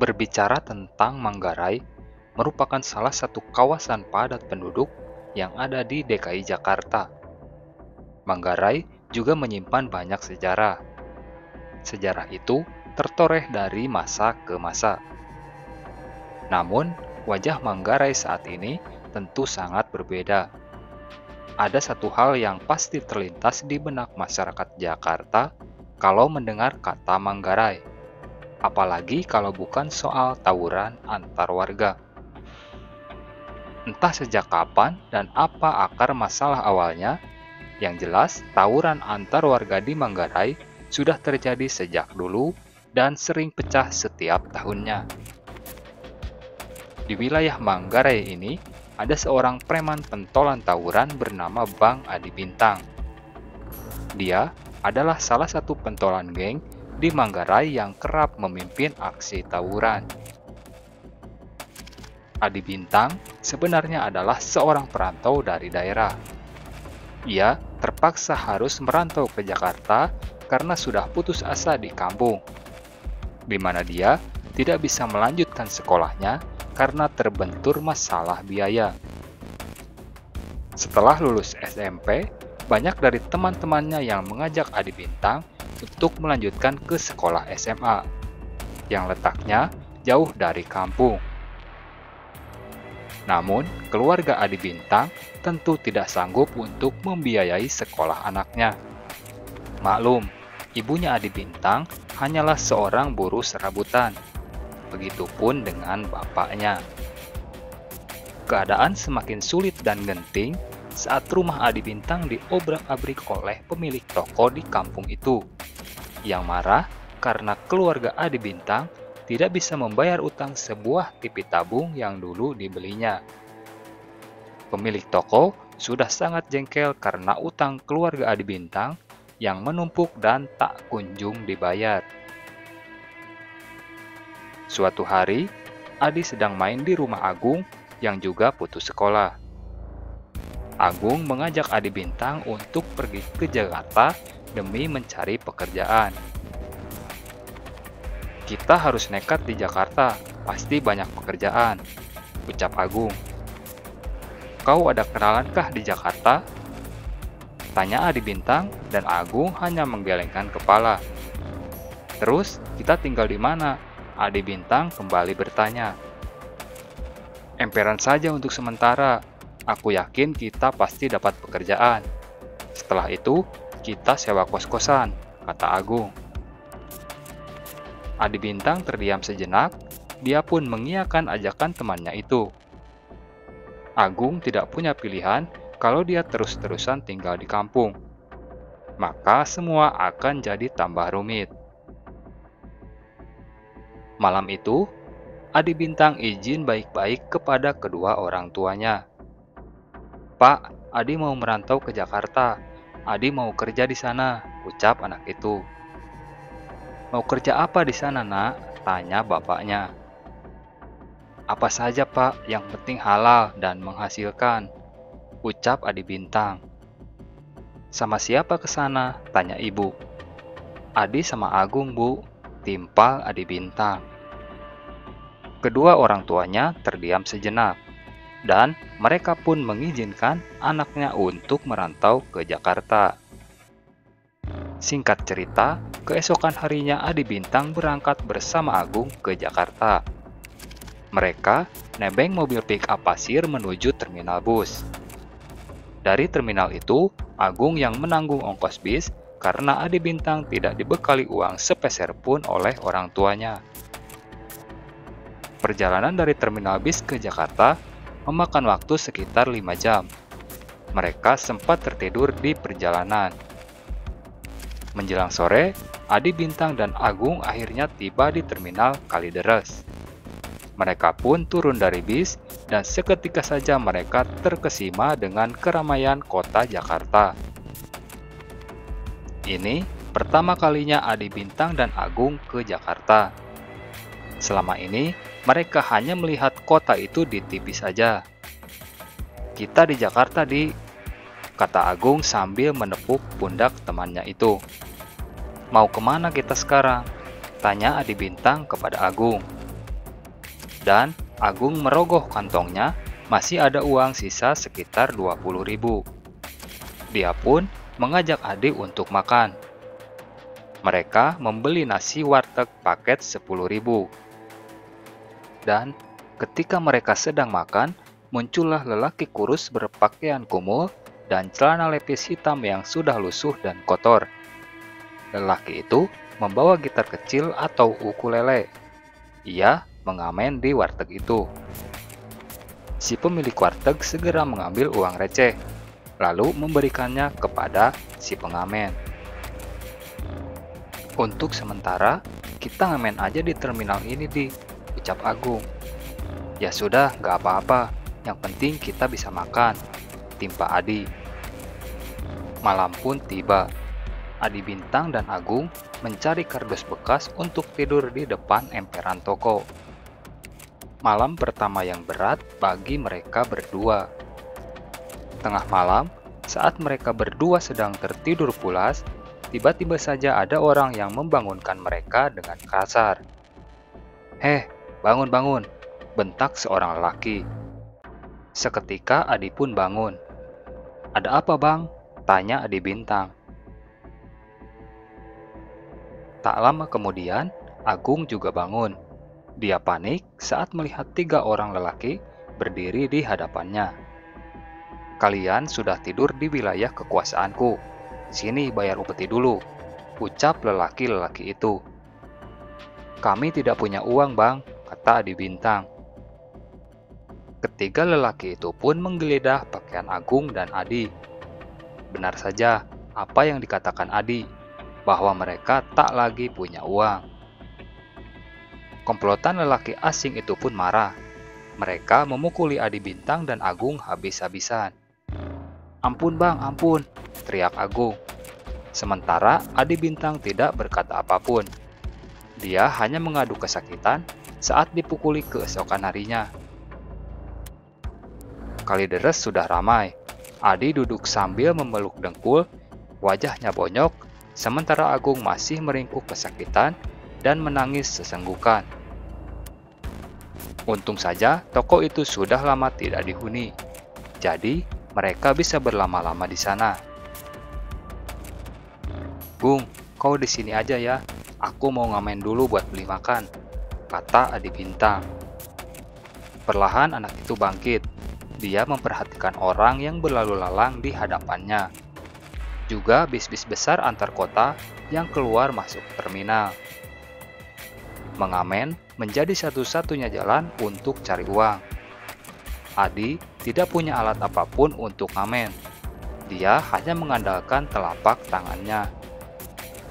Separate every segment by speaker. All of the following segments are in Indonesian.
Speaker 1: Berbicara tentang Manggarai, merupakan salah satu kawasan padat penduduk yang ada di DKI Jakarta. Manggarai juga menyimpan banyak sejarah. Sejarah itu tertoreh dari masa ke masa. Namun, wajah Manggarai saat ini tentu sangat berbeda. Ada satu hal yang pasti terlintas di benak masyarakat Jakarta kalau mendengar kata Manggarai. Apalagi kalau bukan soal tawuran antar warga. Entah sejak kapan dan apa akar masalah awalnya, yang jelas tawuran antar warga di Manggarai sudah terjadi sejak dulu dan sering pecah setiap tahunnya. Di wilayah Manggarai ini, ada seorang preman pentolan tawuran bernama Bang Adi Bintang. Dia adalah salah satu pentolan geng di Manggarai yang kerap memimpin aksi tawuran. Adi Bintang sebenarnya adalah seorang perantau dari daerah. Ia terpaksa harus merantau ke Jakarta karena sudah putus asa di kampung, di mana dia tidak bisa melanjutkan sekolahnya karena terbentur masalah biaya. Setelah lulus SMP, banyak dari teman-temannya yang mengajak Adi Bintang untuk melanjutkan ke sekolah SMA, yang letaknya jauh dari kampung. Namun, keluarga Adi Bintang tentu tidak sanggup untuk membiayai sekolah anaknya. Maklum, ibunya Adi Bintang hanyalah seorang buruh serabutan. Begitupun dengan bapaknya. Keadaan semakin sulit dan genting saat rumah Adi Bintang diobrak-abrik oleh pemilik toko di kampung itu, yang marah karena keluarga Adi Bintang tidak bisa membayar utang sebuah TV tabung yang dulu dibelinya. Pemilik toko sudah sangat jengkel karena utang keluarga Adi Bintang yang menumpuk dan tak kunjung dibayar. Suatu hari, Adi sedang main di rumah Agung yang juga putus sekolah. Agung mengajak Adi Bintang untuk pergi ke Jakarta demi mencari pekerjaan. "Kita harus nekat di Jakarta, pasti banyak pekerjaan," ucap Agung. "Kau ada kenalankah di Jakarta?" tanya Adi Bintang, dan Agung hanya menggelengkan kepala. "Terus, kita tinggal di mana?" Adi Bintang kembali bertanya. "Emperan saja untuk sementara. Aku yakin kita pasti dapat pekerjaan. Setelah itu, kita sewa kos-kosan," kata Agung. Adi Bintang terdiam sejenak, dia pun mengiyakan ajakan temannya itu. Agung tidak punya pilihan kalau dia terus-terusan tinggal di kampung. Maka semua akan jadi tambah rumit. Malam itu, Adi Bintang izin baik-baik kepada kedua orang tuanya. "Pak, Adi mau merantau ke Jakarta. Adi mau kerja di sana," ucap anak itu. "Mau kerja apa di sana, Nak?" tanya bapaknya. "Apa saja, Pak, yang penting halal dan menghasilkan," ucap Adi Bintang. "Sama siapa ke sana?" tanya ibu. "Adi sama Agung, Bu," timpal Adi Bintang. Kedua orang tuanya terdiam sejenak, dan mereka pun mengizinkan anaknya untuk merantau ke Jakarta. Singkat cerita, keesokan harinya Adi Bintang berangkat bersama Agung ke Jakarta. Mereka nebeng mobil pick-up pasir menuju terminal bus. Dari terminal itu, Agung yang menanggung ongkos bis karena Adi Bintang tidak dibekali uang sepeser pun oleh orang tuanya. Perjalanan dari terminal bis ke Jakarta memakan waktu sekitar 5 jam. Mereka sempat tertidur di perjalanan. Menjelang sore, Adi Bintang dan Agung akhirnya tiba di terminal Kalideres. Mereka pun turun dari bis dan seketika saja mereka terkesima dengan keramaian kota Jakarta. Ini pertama kalinya Adi Bintang dan Agung ke Jakarta. Selama ini, mereka hanya melihat kota itu di TV saja. "Kita di Jakarta, Di," kata Agung sambil menepuk pundak temannya itu. "Mau kemana kita sekarang?" tanya Adi Bintang kepada Agung. dan Agung merogoh kantongnya, masih ada uang sisa sekitar 20.000. Dia pun mengajak Adi untuk makan. Mereka membeli nasi warteg paket 10.000. Dan ketika mereka sedang makan, muncullah lelaki kurus berpakaian kumuh dan celana lepis hitam yang sudah lusuh dan kotor. Lelaki itu membawa gitar kecil atau ukulele. Ia mengamen di warteg itu. Si pemilik warteg segera mengambil uang receh, lalu memberikannya kepada si pengamen. "Untuk sementara, kita ngamen aja di terminal ini, ucap Agung. "Ya sudah, nggak apa-apa. Yang penting kita bisa makan," timpa Adi. Malam pun tiba. Adi Bintang dan Agung mencari kardus bekas untuk tidur di depan emperan toko. Malam pertama yang berat bagi mereka berdua. Tengah malam, saat mereka berdua sedang tertidur pulas, tiba-tiba saja ada orang yang membangunkan mereka dengan kasar. "Heh, bangun-bangun!" bentak seorang lelaki. Seketika Adi pun bangun. "Ada apa, Bang?" tanya Adi Bintang. Tak lama kemudian, Agung juga bangun. Dia panik saat melihat 3 orang lelaki berdiri di hadapannya. "Kalian sudah tidur di wilayah kekuasaanku. Sini bayar upeti dulu," ucap lelaki-lelaki itu. "Kami tidak punya uang, Bang," kata Adi Bintang. Ketiga lelaki itu pun menggeledah pakaian Agung dan Adi. Benar saja apa yang dikatakan Adi, bahwa mereka tak lagi punya uang. Komplotan lelaki asing itu pun marah. Mereka memukuli Adi Bintang dan Agung habis-habisan. "Ampun, Bang, ampun!" teriak Agung. Sementara Adi Bintang tidak berkata apapun. Dia hanya mengadu kesakitan saat dipukuli keesokan harinya. Kalideres sudah ramai. Adi duduk sambil memeluk dengkul, wajahnya bonyok, sementara Agung masih meringkuk kesakitan dan menangis sesenggukan. Untung saja toko itu sudah lama tidak dihuni, jadi mereka bisa berlama-lama di sana. "Gung, kau di sini aja ya, aku mau ngamen dulu buat beli makan," kata Adi Bintang. Perlahan anak itu bangkit. Dia memperhatikan orang yang berlalu lalang di hadapannya. Juga bis-bis besar antar kota yang keluar masuk terminal. Mengamen menjadi satu-satunya jalan untuk cari uang. Adi tidak punya alat apapun untuk ngamen. Dia hanya mengandalkan telapak tangannya.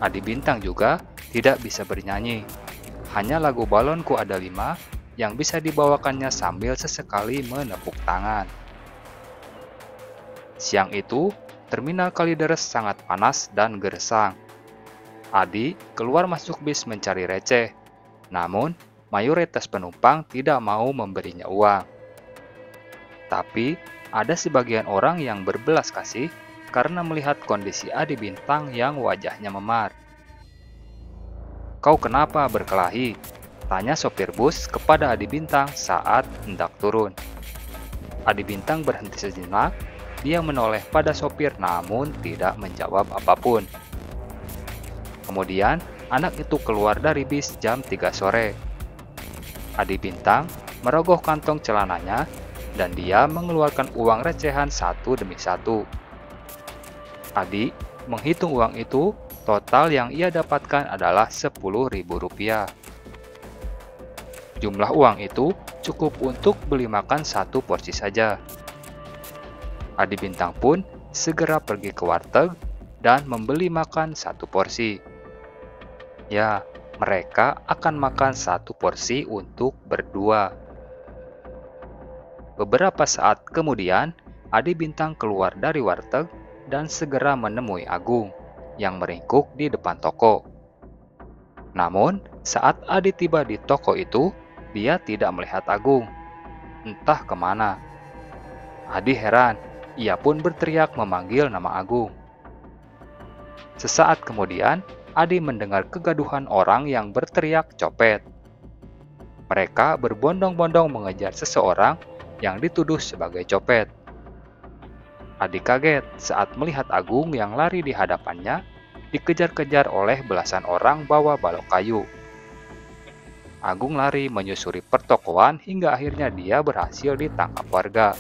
Speaker 1: Adi Bintang juga tidak bisa bernyanyi. Hanya lagu Balonku Ada 5 yang bisa dibawakannya sambil sesekali menepuk tangan. Siang itu, terminal Kalideres sangat panas dan gersang. Adi keluar masuk bis mencari receh, namun mayoritas penumpang tidak mau memberinya uang. Tapi, ada sebagian orang yang berbelas kasih karena melihat kondisi Adi Bintang yang wajahnya memar. "Kau kenapa berkelahi?" tanya sopir bus kepada Adi Bintang saat hendak turun. Adi Bintang berhenti sejenak, dia menoleh pada sopir namun tidak menjawab apapun. Kemudian, anak itu keluar dari bis jam 3 sore. Adi Bintang merogoh kantong celananya dan dia mengeluarkan uang recehan satu demi satu. Adi menghitung uang itu, total yang ia dapatkan adalah Rp10.000. Jumlah uang itu cukup untuk beli makan satu porsi saja. Adi Bintang pun segera pergi ke warteg dan membeli makan satu porsi. Ya, mereka akan makan satu porsi untuk berdua. Beberapa saat kemudian, Adi Bintang keluar dari warteg dan segera menemui Agung yang meringkuk di depan toko. Namun, saat Adi tiba di toko itu, dia tidak melihat Agung. Entah kemana. Adi heran, ia pun berteriak memanggil nama Agung. Sesaat kemudian, Adi mendengar kegaduhan orang yang berteriak copet. Mereka berbondong-bondong mengejar seseorang yang dituduh sebagai copet. Adi kaget saat melihat Agung yang lari di hadapannya dikejar-kejar oleh belasan orang bawa balok kayu. Agung lari menyusuri pertokoan hingga akhirnya dia berhasil ditangkap warga.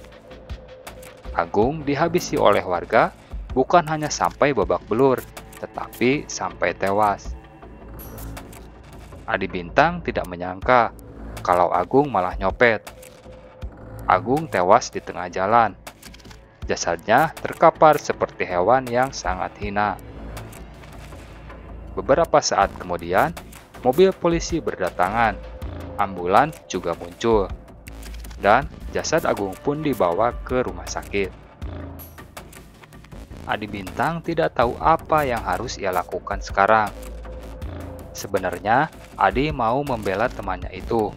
Speaker 1: Agung dihabisi oleh warga bukan hanya sampai babak belur, tetapi sampai tewas. Adi Bintang tidak menyangka kalau Agung malah nyopet. Agung tewas di tengah jalan. Jasadnya terkapar seperti hewan yang sangat hina. Beberapa saat kemudian, mobil polisi berdatangan. Ambulan juga muncul. Dan jasad Agung pun dibawa ke rumah sakit. Adi Bintang tidak tahu apa yang harus ia lakukan sekarang. Sebenarnya, Adi mau membela temannya itu.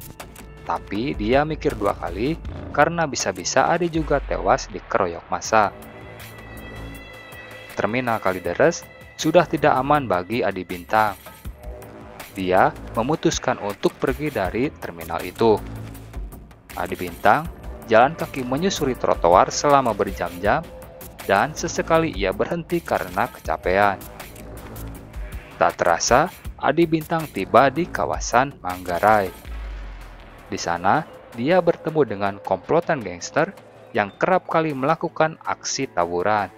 Speaker 1: Tapi dia mikir dua kali karena bisa-bisa Adi juga tewas dikeroyok massa. Terminal Kalideres sudah tidak aman bagi Adi Bintang. Dia memutuskan untuk pergi dari terminal itu. Adi Bintang jalan kaki menyusuri trotoar selama berjam-jam dan sesekali ia berhenti karena kecapean. Tak terasa, Adi Bintang tiba di kawasan Manggarai. Di sana, dia bertemu dengan komplotan gangster yang kerap kali melakukan aksi tawuran.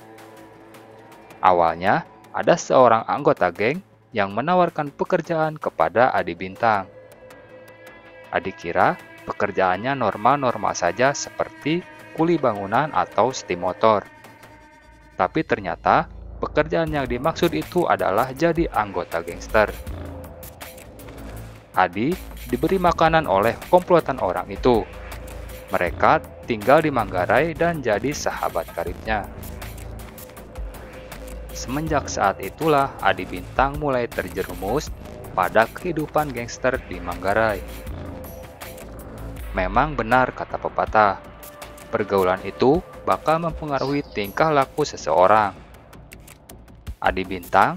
Speaker 1: Awalnya, ada seorang anggota geng yang menawarkan pekerjaan kepada Adi Bintang. Adi kira pekerjaannya normal-normal saja seperti kuli bangunan atau setim motor. Tapi ternyata pekerjaan yang dimaksud itu adalah jadi anggota gangster. Adi diberi makanan oleh komplotan orang itu. Mereka tinggal di Manggarai dan jadi sahabat karibnya. Semenjak saat itulah Adi Bintang mulai terjerumus pada kehidupan gangster di Manggarai. Memang benar kata pepatah, pergaulan itu bakal mempengaruhi tingkah laku seseorang. Adi Bintang,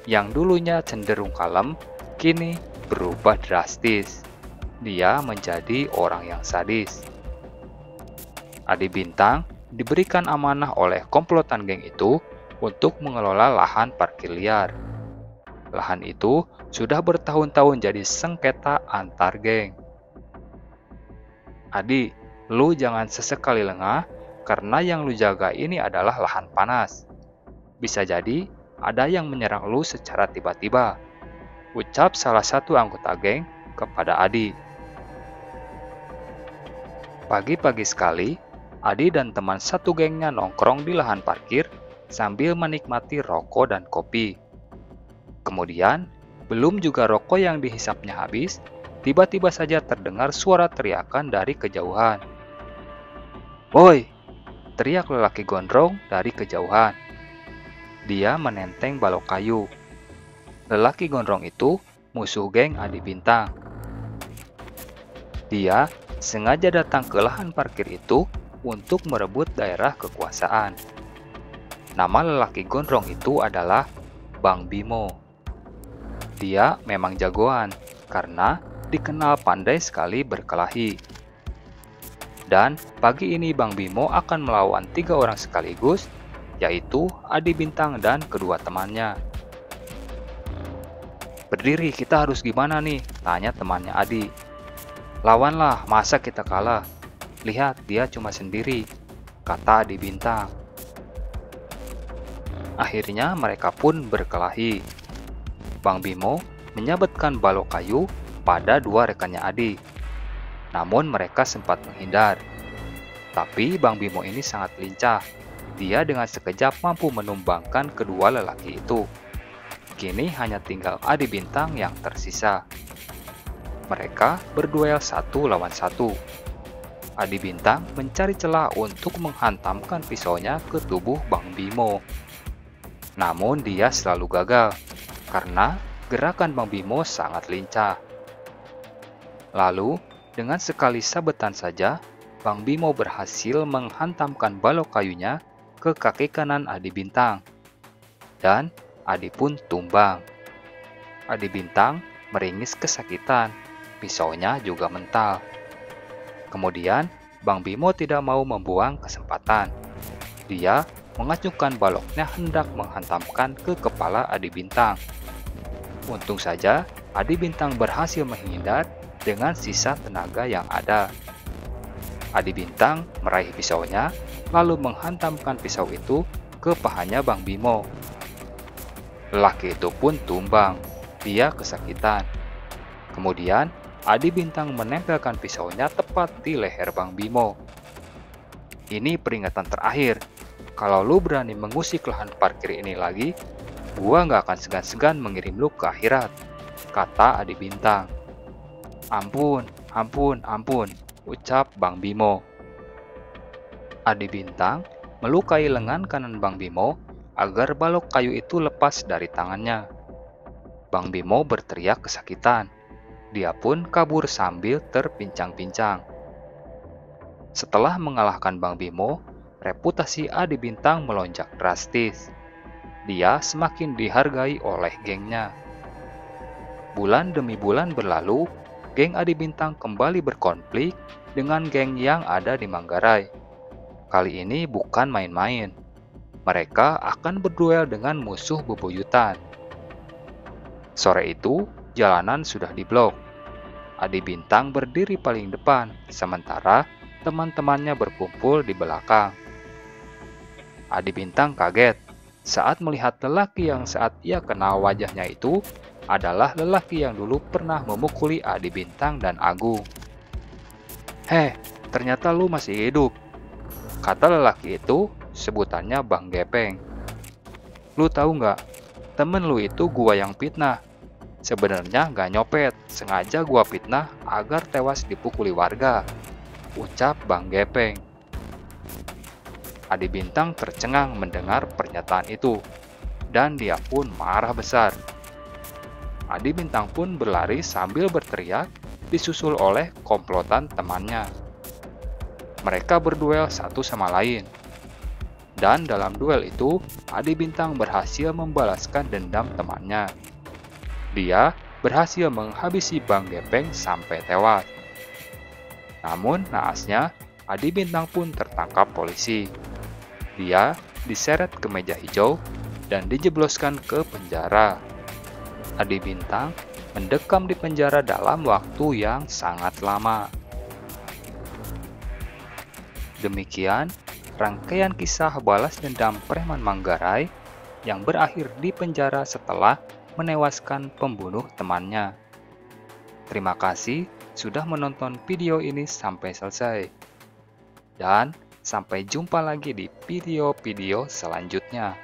Speaker 1: yang dulunya cenderung kalem, kini berubah drastis. Dia menjadi orang yang sadis. Adi Bintang diberikan amanah oleh komplotan geng itu untuk mengelola lahan parkir liar. Lahan itu sudah bertahun-tahun jadi sengketa antar geng. Adi, lu jangan sesekali lengah karena yang lu jaga ini adalah lahan panas. Bisa jadi ada yang menyerang lu secara tiba-tiba. Ucap salah satu anggota geng kepada Adi. Pagi-pagi sekali, Adi dan teman satu gengnya nongkrong di lahan parkir sambil menikmati rokok dan kopi. Kemudian, belum juga rokok yang dihisapnya habis, tiba-tiba saja terdengar suara teriakan dari kejauhan. "Woi!" teriak lelaki gondrong dari kejauhan. Dia menenteng balok kayu. Lelaki gondrong itu musuh geng Adi Bintang. Dia sengaja datang ke lahan parkir itu untuk merebut daerah kekuasaan. Nama lelaki gondrong itu adalah Bang Bimo. Dia memang jagoan karena dikenal pandai sekali berkelahi. Dan pagi ini Bang Bimo akan melawan 3 orang sekaligus, yaitu Adi Bintang dan kedua temannya. "Berdiri, kita harus gimana nih?" tanya temannya Adi. "Lawanlah, masa kita kalah? Lihat, dia cuma sendiri," kata Adi Bintang. Akhirnya mereka pun berkelahi. Bang Bimo menyabetkan balok kayu pada 2 rekannya Adi. Namun mereka sempat menghindar. Tapi Bang Bimo ini sangat lincah. Dia dengan sekejap mampu menumbangkan kedua lelaki itu. Kini hanya tinggal Adi Bintang yang tersisa. Mereka berduel 1 lawan 1. Adi Bintang mencari celah untuk menghantamkan pisaunya ke tubuh Bang Bimo. Namun dia selalu gagal, karena gerakan Bang Bimo sangat lincah. Lalu, dengan sekali sabetan saja, Bang Bimo berhasil menghantamkan balok kayunya ke kaki kanan Adi Bintang. Dan Adi pun tumbang. Adi Bintang meringis kesakitan. pisaunya juga mental. Kemudian, Bang Bimo tidak mau membuang kesempatan. Dia mengacukan baloknya hendak menghantamkan ke kepala Adi Bintang. Untung saja, Adi Bintang berhasil menghindar dengan sisa tenaga yang ada. Adi Bintang meraih pisaunya, lalu menghantamkan pisau itu ke pahanya Bang Bimo. Lelaki itu pun tumbang, dia kesakitan. Kemudian, Adi Bintang menempelkan pisaunya tepat di leher Bang Bimo. Ini peringatan terakhir, kalau lu berani mengusik lahan parkir ini lagi, gua nggak akan segan-segan mengirim lu ke akhirat, kata Adi Bintang. Ampun, ampun, ampun, ucap Bang Bimo. Adi Bintang melukai lengan kanan Bang Bimo agar balok kayu itu lepas dari tangannya. Bang Bimo berteriak kesakitan. Dia pun kabur sambil terpincang-pincang. Setelah mengalahkan Bang Bimo, reputasi Adi Bintang melonjak drastis. Dia semakin dihargai oleh gengnya. Bulan demi bulan berlalu, geng Adi Bintang kembali berkonflik dengan geng yang ada di Manggarai. Kali ini bukan main-main. Mereka akan berduel dengan musuh bebuyutan. Sore itu, jalanan sudah diblok. Adi Bintang berdiri paling depan, sementara teman-temannya berkumpul di belakang. Adi Bintang kaget saat melihat lelaki yang saat ia kenal wajahnya itu adalah lelaki yang dulu pernah memukuli Adi Bintang dan Agung. "Heh, ternyata lu masih hidup," kata lelaki itu, sebutannya Bang Gepeng. "Lu tahu nggak, temen lu itu gua yang fitnah. Sebenarnya nggak nyopet, sengaja gua fitnah agar tewas dipukuli warga," ucap Bang Gepeng. Adi Bintang tercengang mendengar pernyataan itu, dan dia pun marah besar. Adi Bintang pun berlari sambil berteriak, disusul oleh komplotan temannya. Mereka berduel satu sama lain. Dan dalam duel itu, Adi Bintang berhasil membalaskan dendam temannya. Dia berhasil menghabisi Bang Gepeng sampai tewas. Namun naasnya, Adi Bintang pun tertangkap polisi. Dia diseret ke meja hijau dan dijebloskan ke penjara. Adi Bintang mendekam di penjara dalam waktu yang sangat lama. Demikian rangkaian kisah balas dendam preman Manggarai yang berakhir di penjara setelah menewaskan pembunuh temannya. Terima kasih sudah menonton video ini sampai selesai. Dan sampai jumpa lagi di video-video selanjutnya.